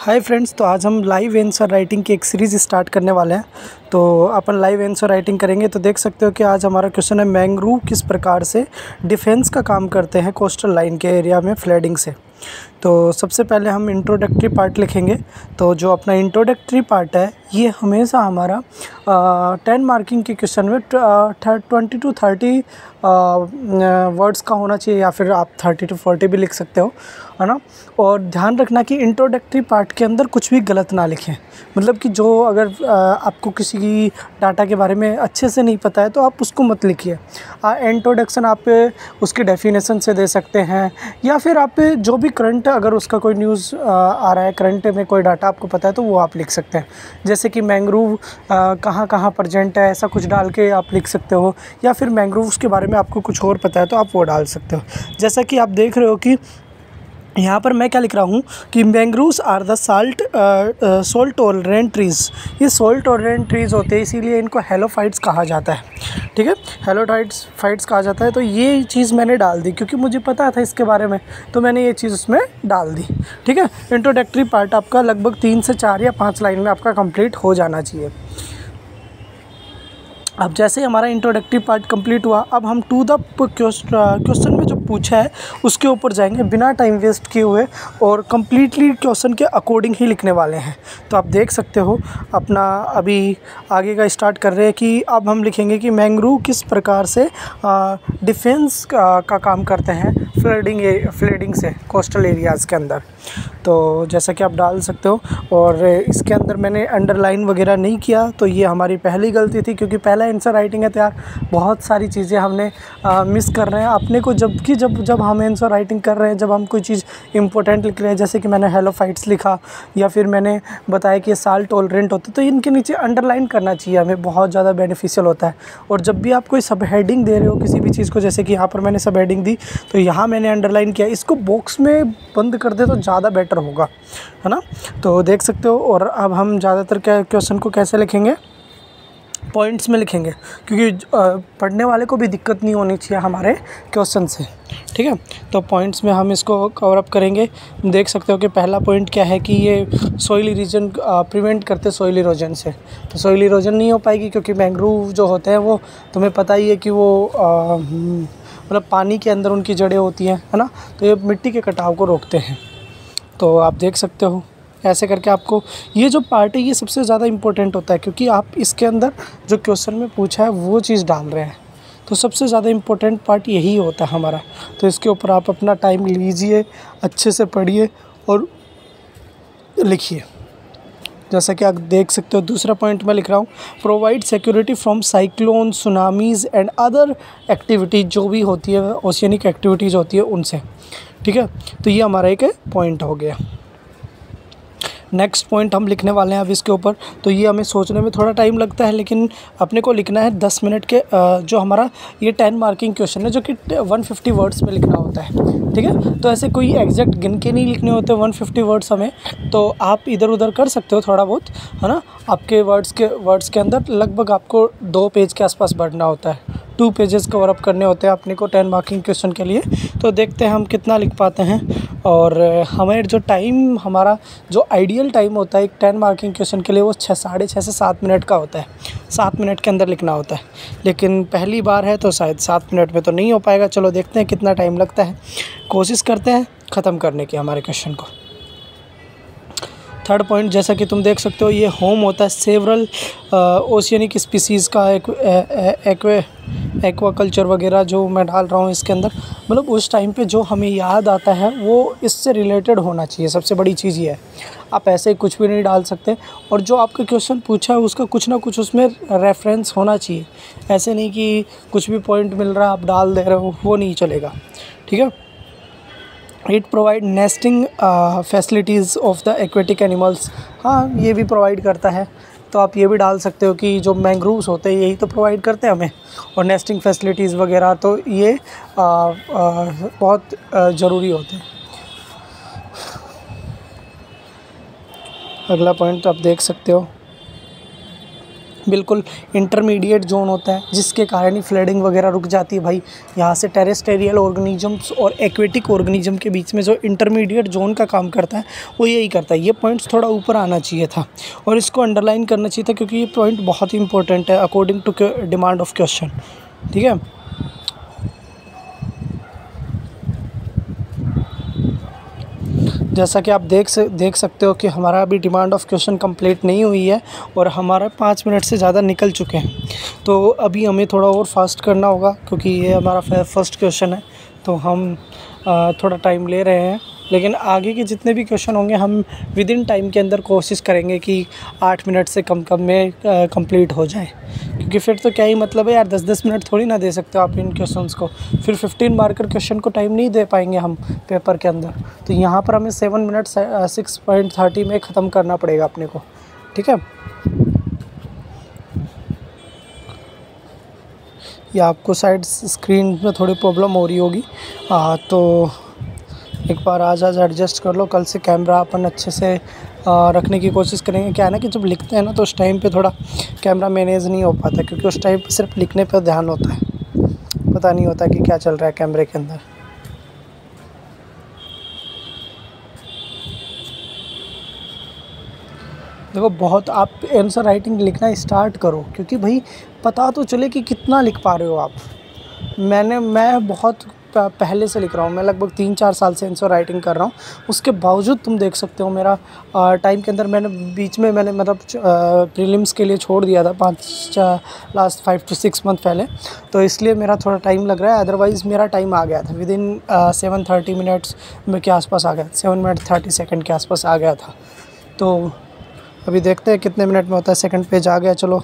Hi friends, तो आज हम लाइव आंसर राइटिंग की एक सीरीज़ स्टार्ट करने वाले हैं। तो अपन लाइव आंसर राइटिंग करेंगे। तो देख सकते हो कि आज हमारा क्वेश्चन है, मैंग्रोव किस प्रकार से डिफेंस का काम करते हैं कोस्टल लाइन के एरिया में फ्लडिंग से। तो सबसे पहले हम इंट्रोडक्टरी पार्ट लिखेंगे। तो जो अपना इंट्रोडक्टरी पार्ट है ये हमेशा हमारा 10 मार्किंग के क्वेश्चन में 20 to 30 वर्ड्स का होना चाहिए, या फिर आप 30 to 40 भी लिख सकते हो, है ना। और ध्यान रखना कि इंट्रोडक्टरी पार्ट के अंदर कुछ भी गलत ना लिखें। मतलब कि जो अगर आपको किसी की डाटा के बारे में अच्छे से नहीं पता है तो आप उसको मत लिखिए। इंट्रोडक्शन आप उसकी डेफिनेशन से दे सकते हैं, या फिर आप जो भी करंट, अगर उसका कोई न्यूज़ आ रहा है, करंट में कोई डाटा आपको पता है तो वो आप लिख सकते हैं। जैसे कि मैंग्रोव कहाँ कहाँ प्रेजेंट है, ऐसा कुछ डाल के आप लिख सकते हो, या फिर मैंग्रोव्स के बारे में आपको कुछ और पता है तो आप वो डाल सकते हो। जैसा कि आप देख रहे हो कि यहाँ पर मैं क्या लिख रहा हूँ कि mangroves are the salt tolerant trees. ये सोल्ट टॉलरेंट ट्रीज़ होते हैं, इसीलिए इनको हेलोफाइट्स कहा जाता है। ठीक है, हेलोफाइट्स कहा जाता है। तो ये चीज़ मैंने डाल दी क्योंकि मुझे पता था इसके बारे में, तो मैंने ये चीज़ उसमें डाल दी। ठीक है, इंट्रोडक्टरी पार्ट आपका लगभग 3 से 4 या 5 लाइन में आपका कंप्लीट हो जाना चाहिए। अब जैसे हमारा इंट्रोडक्टरी पार्ट कंप्लीट हुआ, अब हम टू द क्वेश्चन में जो पूछा है उसके ऊपर जाएंगे बिना टाइम वेस्ट किए हुए, और कम्प्लीटली क्वेश्चन के अकॉर्डिंग ही लिखने वाले हैं। तो आप देख सकते हो अपना अभी आगे का स्टार्ट कर रहे हैं कि अब हम लिखेंगे कि मैंग्रोव किस प्रकार से डिफेंस का काम करते हैं फ्लडिंग से कोस्टल एरियाज़ के अंदर। तो जैसा कि आप डाल सकते हो, और इसके अंदर मैंने अंडरलाइन वगैरह नहीं किया, तो ये हमारी पहली गलती थी, क्योंकि पहला आंसर राइटिंग है तो यार बहुत सारी चीज़ें हमने मिस कर रहे हैं अपने को। जब हम आंसर राइटिंग कर रहे हैं, जब हम कोई चीज़ इंपॉर्टेंट लिख रहे हैं, जैसे कि मैंने हेलोफाइट्स लिखा, या फिर मैंने बताया कि ये साल्ट टॉलरेंट होते, तो इनके नीचे अंडरलाइन करना चाहिए, हमें बहुत ज़्यादा बेनिफिशियल होता है। और जब भी आप कोई सब हेडिंग दे रहे हो किसी भी चीज़ को, जैसे कि यहाँ पर मैंने सब हेडिंग दी तो यहाँ मैंने अंडरलाइन किया, इसको बॉक्स में बंद कर दे तो ज़्यादा बेटर होगा, है ना। तो देख सकते हो। और अब हम ज़्यादातर क्या क्वेश्चन को कैसे लिखेंगे, पॉइंट्स में लिखेंगे, क्योंकि पढ़ने वाले को भी दिक्कत नहीं होनी चाहिए हमारे क्वेश्चन से। ठीक है, तो पॉइंट्स में हम इसको कवर अप करेंगे। देख सकते हो कि पहला पॉइंट क्या है कि ये सॉइल इरोजन प्रिवेंट करते सॉइल इरोजन से। तो सॉइल इरोजन नहीं हो पाएगी, क्योंकि मैंग्रोव जो होते हैं वो तुम्हें पता ही है कि वो मतलब पानी के अंदर उनकी जड़ें होती हैं, है ना। तो ये मिट्टी के कटाव को रोकते हैं। तो आप देख सकते हो ऐसे करके आपको ये जो पार्ट है ये सबसे ज़्यादा इम्पोर्टेंट होता है, क्योंकि आप इसके अंदर जो क्वेश्चन में पूछा है वो चीज़ डाल रहे हैं। तो सबसे ज़्यादा इम्पोर्टेंट पार्ट यही होता है हमारा। तो इसके ऊपर आप अपना टाइम लीजिए, अच्छे से पढ़िए और लिखिए। जैसा कि आप देख सकते हो, दूसरा पॉइंट मैं लिख रहा हूँ, provide security from cyclone, tsunamis and other activities, जो भी होती है ओशियनिक एक्टिविटीज़ होती है उनसे। ठीक है, तो ये हमारा एक पॉइंट हो गया। नेक्स्ट पॉइंट हम लिखने वाले हैं अब इसके ऊपर। तो ये हमें सोचने में थोड़ा टाइम लगता है, लेकिन अपने को लिखना है 10 मिनट के। जो हमारा ये 10 मार्किंग क्वेश्चन है, जो कि 150 वर्ड्स में लिखना होता है। ठीक है, तो ऐसे कोई एग्जैक्ट गिन के नहीं लिखने होते 150 वर्ड्स हमें, तो आप इधर उधर कर सकते हो थोड़ा बहुत, है ना। आपके वर्ड्स के अंदर लगभग आपको 2 पेज के आसपास बढ़ना होता है, 2 पेजेस कवर अप करने होते हैं अपने को 10 मार्किंग क्वेश्चन के लिए। तो देखते हैं हम कितना लिख पाते हैं। और हमें जो टाइम, हमारा जो आइडियल टाइम होता है एक 10 मार्किंग क्वेश्चन के लिए, वो 6 से 7 मिनट का होता है। 7 मिनट के अंदर लिखना होता है, लेकिन पहली बार है तो शायद 7 मिनट में तो नहीं हो पाएगा। चलो देखते हैं कितना टाइम लगता है, कोशिश करते हैं ख़त्म करने की हमारे क्वेश्चन को। थर्ड पॉइंट, जैसा कि तुम देख सकते हो, ये होम होता है सेवरल ओशियनिक स्पीसीज़ का, एक्वाकल्चर वगैरह जो मैं डाल रहा हूँ इसके अंदर। मतलब उस टाइम पे जो हमें याद आता है वो इससे रिलेटेड होना चाहिए, सबसे बड़ी चीज़ ये है। आप ऐसे ही कुछ भी नहीं डाल सकते, और जो आपका क्वेश्चन पूछा है उसका कुछ ना कुछ उसमें रेफरेंस होना चाहिए। ऐसे नहीं कि कुछ भी पॉइंट मिल रहा है आप डाल दे रहे हो, वो नहीं चलेगा। ठीक है, it provide nesting facilities of the aquatic animals. हाँ, ये भी प्रोवाइड करता है, तो आप ये भी डाल सकते हो कि जो मैंग्रोव्स होते हैं यही तो प्रोवाइड करते हैं हमें, और नेस्टिंग फैसिलिटीज़ वगैरह, तो ये बहुत ज़रूरी होते हैं। अगला पॉइंट आप देख सकते हो, बिल्कुल इंटरमीडिएट जोन होता है, जिसके कारण ही फ्लडिंग वगैरह रुक जाती है भाई। यहाँ से टेरेस्टेरियल ऑर्गेनिजम्स और एक्वेटिक ऑर्गेनिज्म के बीच में जो इंटरमीडिएट जोन का काम करता है वो यही करता है। ये पॉइंट्स थोड़ा ऊपर आना चाहिए था और इसको अंडरलाइन करना चाहिए था, क्योंकि ये पॉइंट बहुत ही इंपॉर्टेंट है according to demand of question. ठीक है, जैसा कि आप देख सकते हो कि हमारा अभी डिमांड ऑफ क्वेश्चन कंप्लीट नहीं हुई है और हमारा 5 मिनट से ज़्यादा निकल चुके हैं। तो अभी हमें थोड़ा और फास्ट करना होगा, क्योंकि ये हमारा फर्स्ट क्वेश्चन है, तो हम थोड़ा टाइम ले रहे हैं। लेकिन आगे के जितने भी क्वेश्चन होंगे हम विद इन टाइम के अंदर कोशिश करेंगे कि 8 मिनट से कम में कंप्लीट हो जाए, क्योंकि फिर तो क्या ही मतलब है यार, 10-10 मिनट थोड़ी ना दे सकते हो आप इन क्वेश्चंस को। फिर 15 मार्कर क्वेश्चन को टाइम नहीं दे पाएंगे हम पेपर के अंदर। तो यहाँ पर हमें 7 मिनट 6.30 में ख़त्म करना पड़ेगा अपने को। ठीक है, ये आपको साइड स्क्रीन में थोड़ी प्रॉब्लम हो रही होगी, तो एक बार आज एडजस्ट कर लो। कल से कैमरा अपन अच्छे से रखने की कोशिश करेंगे। क्या है ना कि जब लिखते हैं ना तो उस टाइम पे थोड़ा कैमरा मैनेज नहीं हो पाता, क्योंकि उस टाइम पे सिर्फ लिखने पे ध्यान होता है, पता नहीं होता कि क्या चल रहा है कैमरे के अंदर। देखो, बहुत आप आंसर राइटिंग लिखना स्टार्ट करो, क्योंकि भाई पता तो चले कि कितना लिख पा रहे हो आप। मैं बहुत पहले से लिख रहा हूँ, मैं लगभग 3-4 साल से आंसर राइटिंग कर रहा हूँ। उसके बावजूद तुम देख सकते हो मेरा टाइम के अंदर बीच में मैंने मतलब प्रीलिम्स के लिए छोड़ दिया था लास्ट 5 to 6 मंथ पहले, तो इसलिए मेरा थोड़ा टाइम लग रहा है। अदरवाइज़ मेरा टाइम आ गया था विद इन 7:30 मिनट्स के आसपास आ गया, 7 मिनट 30 सेकेंड के आसपास आ गया था। तो अभी देखते हैं कितने मिनट में होता है। सेकंड पेज आ गया। चलो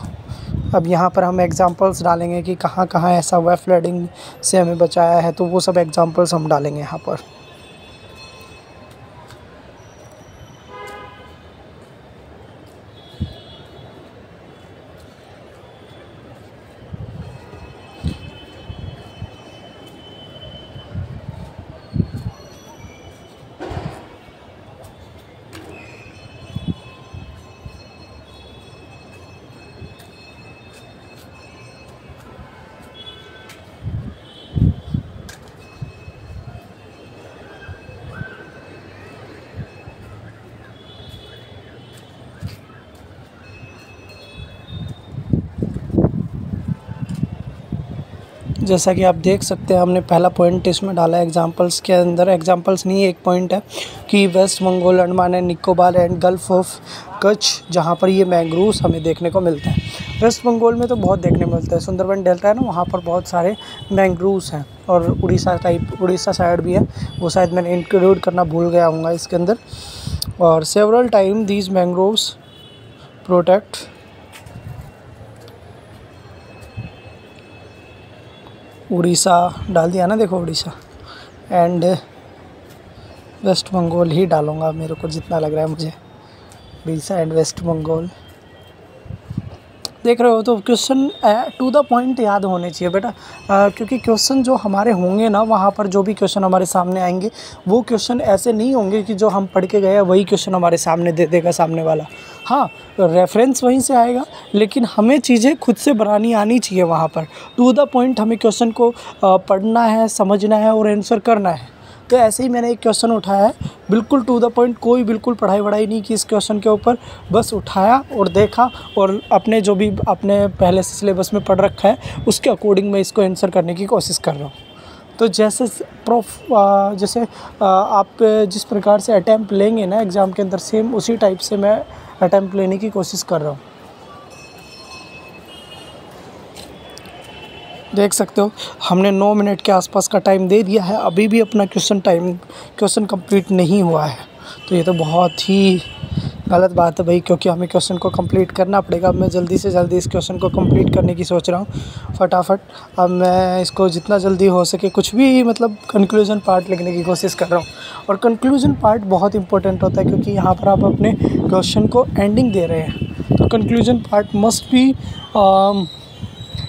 अब यहाँ पर हम एग्जांपल्स डालेंगे कि कहाँ कहाँ ऐसा हुआ फ्लडिंग से हमें बचाया है, तो वो सब एग्जांपल्स हम डालेंगे यहाँ पर। जैसा कि आप देख सकते हैं हमने पहला पॉइंट इसमें डाला है एग्जांपल्स के अंदर। एग्जांपल्स नहीं, एक पॉइंट है कि West Bengal, Andaman and Nicobar and gulf of Kutch, जहाँ पर ये मैंग्रोव्स हमें देखने को मिलते हैं। वेस्ट बंगाल में तो बहुत देखने को मिलता है, सुंदरबन डेल्टा है ना, वहाँ पर बहुत सारे मैंग्रोव्स हैं। और उड़ीसा साइड भी है, वो शायद मैंने इंक्लूड करना भूल गया हूँगा इसके अंदर। और several time these mangroves protect Orissa डाल दिया ना, देखो उड़ीसा एंड वेस्ट बंगाल ही डालूँगा, मेरे को जितना लग रहा है मुझे, उड़ीसा एंड वेस्ट बंगाल। देख रहे हो, तो क्वेश्चन टू द पॉइंट याद होने चाहिए बेटा, क्योंकि क्वेश्चन जो हमारे होंगे ना, वहाँ पर जो भी क्वेश्चन हमारे सामने आएंगे वो क्वेश्चन ऐसे नहीं होंगे कि जो हम पढ़ के गए वही क्वेश्चन हमारे सामने दे देगा सामने वाला। हाँ, रेफरेंस वहीं से आएगा, लेकिन हमें चीज़ें खुद से बनानी आनी चाहिए। वहाँ पर टू द पॉइंट हमें क्वेश्चन को पढ़ना है, समझना है और आंसर करना है। तो ऐसे ही मैंने एक क्वेश्चन उठाया है, बिल्कुल टू द पॉइंट, कोई बिल्कुल पढ़ाई वढ़ाई नहीं की इस क्वेश्चन के ऊपर, बस उठाया और देखा और अपने जो भी अपने पहले से सिलेबस में पढ़ रखा है उसके अकॉर्डिंग मैं इसको आंसर करने की कोशिश कर रहा हूँ। तो जैसे आप जिस प्रकार से अटैम्प्ट लेंगे ना एग्ज़ाम के अंदर, सेम उसी टाइप से मैं अटैम्प्ट लेने की कोशिश कर रहा हूँ। देख सकते हो हमने 9 मिनट के आसपास का टाइम दे दिया है, अभी भी अपना क्वेश्चन कंप्लीट नहीं हुआ है। तो ये तो बहुत ही गलत बात है भाई, क्योंकि हमें क्वेश्चन को कंप्लीट करना पड़ेगा। अब मैं जल्दी से जल्दी इस क्वेश्चन को कंप्लीट करने की सोच रहा हूँ फटाफट। अब मैं इसको जितना जल्दी हो सके कुछ भी मतलब कंक्लूजन पार्ट लिखने की कोशिश कर रहा हूँ। और कंक्लूजन पार्ट बहुत इंपॉर्टेंट होता है, क्योंकि यहाँ पर आप अपने क्वेश्चन को एंडिंग दे रहे हैं, तो conclusion part must be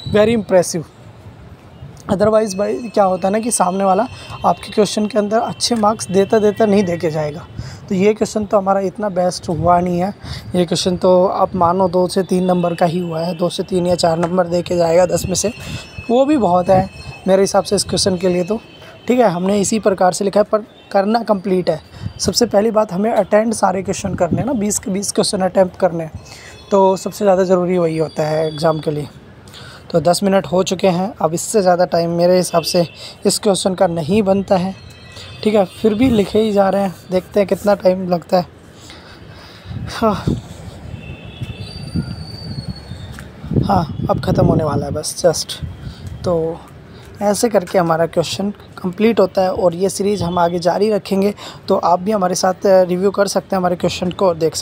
very impressive. Otherwise भाई क्या होता है ना कि सामने वाला आपके क्वेश्चन के अंदर अच्छे मार्क्स देता नहीं दे के जाएगा। तो ये क्वेश्चन तो हमारा इतना बेस्ट हुआ नहीं है। ये क्वेश्चन तो आप मानो 2 से 3 नंबर का ही हुआ है, 2 से 3 या 4 नंबर दे के जाएगा 10 में से, वो भी बहुत है मेरे हिसाब से इस क्वेश्चन के लिए तो। ठीक है, हमने इसी प्रकार से लिखा है, पर करना कंप्लीट है। सबसे पहली बात, हमें अटेंड सारे क्वेश्चन करने हैं ना, 20 के 20 क्वेश्चन अटैम्प्ट करने हैं, तो सबसे ज़्यादा ज़रूरी वही होता है एग्ज़ाम के लिए। तो 10 मिनट हो चुके हैं, अब इससे ज़्यादा टाइम मेरे हिसाब से इस क्वेश्चन का नहीं बनता है। ठीक है, फिर भी लिखे ही जा रहे हैं, देखते हैं कितना टाइम लगता है। हाँ, अब ख़त्म होने वाला है बस जस्ट। तो ऐसे करके हमारा क्वेश्चन कंप्लीट होता है और ये सीरीज़ हम आगे जारी रखेंगे। तो आप भी हमारे साथ रिव्यू कर सकते हैं हमारे क्वेश्चन को और देख सकते हैं।